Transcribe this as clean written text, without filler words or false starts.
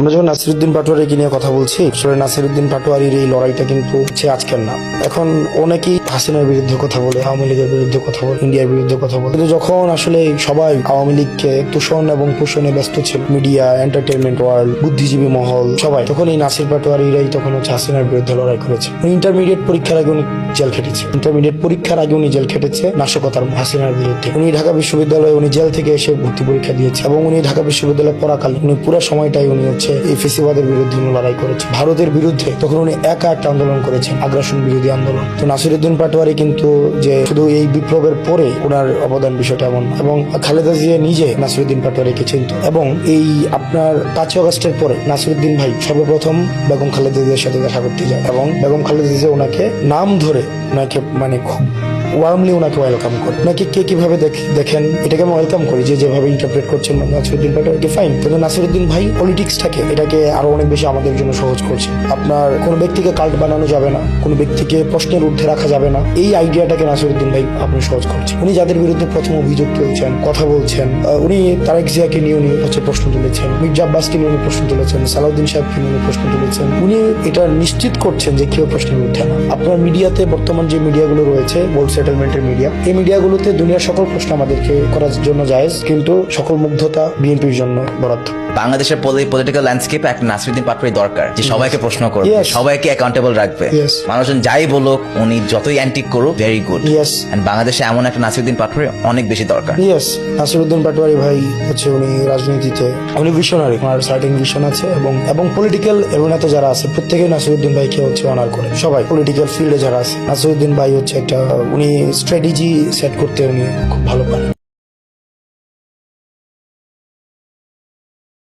আমরা যখন নাসিরউদ্দিন পাটোয়ারিকে নিয়ে কথা বলছি, আসলে নাসিরউদ্দিন পাটোয়ারির এই লড়াইটা কিন্তু আজকের না। এখন অনেকেই হাসিনার বিরুদ্ধে কথা বলে, আওয়ামী লীগের বিরুদ্ধে কথা বলে, ইন্ডিয়ার বিরুদ্ধে কথা বলে, কিন্তু যখন আসলে সবাই আওয়ামী লীগকে তোষণ এবং পোষণে ব্যস্ত ছিল, মিডিয়া, এন্টারটেনমেন্ট ওয়ার্ল্ড, বুদ্ধিজীবী মহল সবাই, তখন এই নাসির পাটোয়ারিরাই তখন হাসিনার বিরুদ্ধে লড়াই করেছে। ইন্টারমিডিয়েট পরীক্ষার আগে উনি জেল খেটেছে, উনি জেল খেটেছে নাশকতার হাসিনার বিরুদ্ধে। উনি ঢাকা বিশ্ববিদ্যালয়ে উনি জেল থেকে এসে ভর্তি পরীক্ষা দিয়েছে এবং উনি ঢাকা বিশ্ববিদ্যালয়ে পড়াকালীন উনি পুরো সময়টাই উনি এই ফেসিবাদের বিরুদ্ধে লড়াই করেছে, ভারতের বিরুদ্ধে। তখন উনি একা একটা আন্দোলন করেছেন, আগ্রাসন বিরোধী আন্দোলন। তো নাসিরউদ্দিন পাটোয়ারি কিন্তু যে শুধু এই বিপ্লবের পরে ওনার অবদান বিষয়টা এমন, এবং খালেদা জিয়া নিজে নাসিরউদ্দিন পাটোয়ারিকে চিনত। এবং এই আপনার 5 আগস্টের পরে নাসিরউদ্দিন ভাই সর্বপ্রথম বেগম খালেদা জিয়ার সাথে দেখা করতে যায় এবং বেগম খালেদা জিয়া ওনাকে নাম ধরে ওনাকে মানে খুব ওয়ার্মলি ওনাকে ওয়েলকাম করে। ওনাকে কে কিভাবে দেখেন এটাকে আমি ওয়েলকাম করি, যে যেভাবে ইন্টারপ্রেট করছেন নাসিরউদ্দিন পাটোয়ারিকে, ফাইন। কিন্তু নাসিরউদ্দিন ভাই পলিটিক্সটাকে এটাকে আরো অনেক বেশি আমাদের জন্য সহজ করছে। আপনার কোনো ব্যক্তিকে কাল্ট বানানো যাবে না, কোনো ব্যক্তিকে প্রশ্নের ঊর্ধ্বে রাখা যাবে না, এই আইডিয়াটাকে নাসিরউদ্দিন ভাই আপনি সহজ করছেন। উনি যাদের বিরুদ্ধে প্রথম অভিযোগ তুলছেন, কথা বলছেন, উনি তারেক জিয়াকে নিয়ে উনি প্রশ্ন তুলেছেন, মির্জা আব্বাসকে নিয়ে উনি প্রশ্ন তুলেছেন, সালাউদ্দিন সাহেবকে নিয়ে উনি প্রশ্ন তুলেছেন। উনি এটা নিশ্চিত করছেন যে কেউ প্রশ্নের ঊর্ধ্বে না। আপনার মিডিয়াতে বর্তমান যে মিডিয়াগুলো রয়েছে, বোল্ড সেটেলমেন্টের মিডিয়া, এই মিডিয়াগুলোতে দুনিয়ার সকল প্রশ্ন আমাদেরকে করার জন্য জায়েজ, কিন্তু সকল মুগ্ধতা বিএনপির জন্য বরাদ্দ। বাংলাদেশের পলিটিক্যাল ল্যান্ডস্কেপে একটা নাসিরউদ্দিন পাটোয়ারি দরকার, যে সবাইকে প্রশ্ন করবে, সবাইকে অ্যাকাউন্টেবল রাখবে। মানুষজন যাই বলুক, উনি যতই অ্যান্টিক করুক, ভেরি গুড। এন্ড বাংলাদেশে এমন একটা নাসিরউদ্দিন পাটোয়ারি অনেক বেশি দরকার। নাসিরউদ্দিন পাটোয়ারি ভাই হচ্ছে উনি রাজনীতিতে উনি ভিশনারি, ওনার সার্টেন ভিশন আছে এবং পলিটিক্যাল এরিনাতে যারা আছে প্রত্যেকেই নাসিরউদ্দিন ভাইকে হচ্ছে অনার করে। সবাই পলিটিক্যাল ফিল্ডে যারা আছে, নাসিরউদ্দিন ভাই হচ্ছে একটা উনি স্ট্র্যাটেজি সেট করতে উনি খুব ভালো পারেন।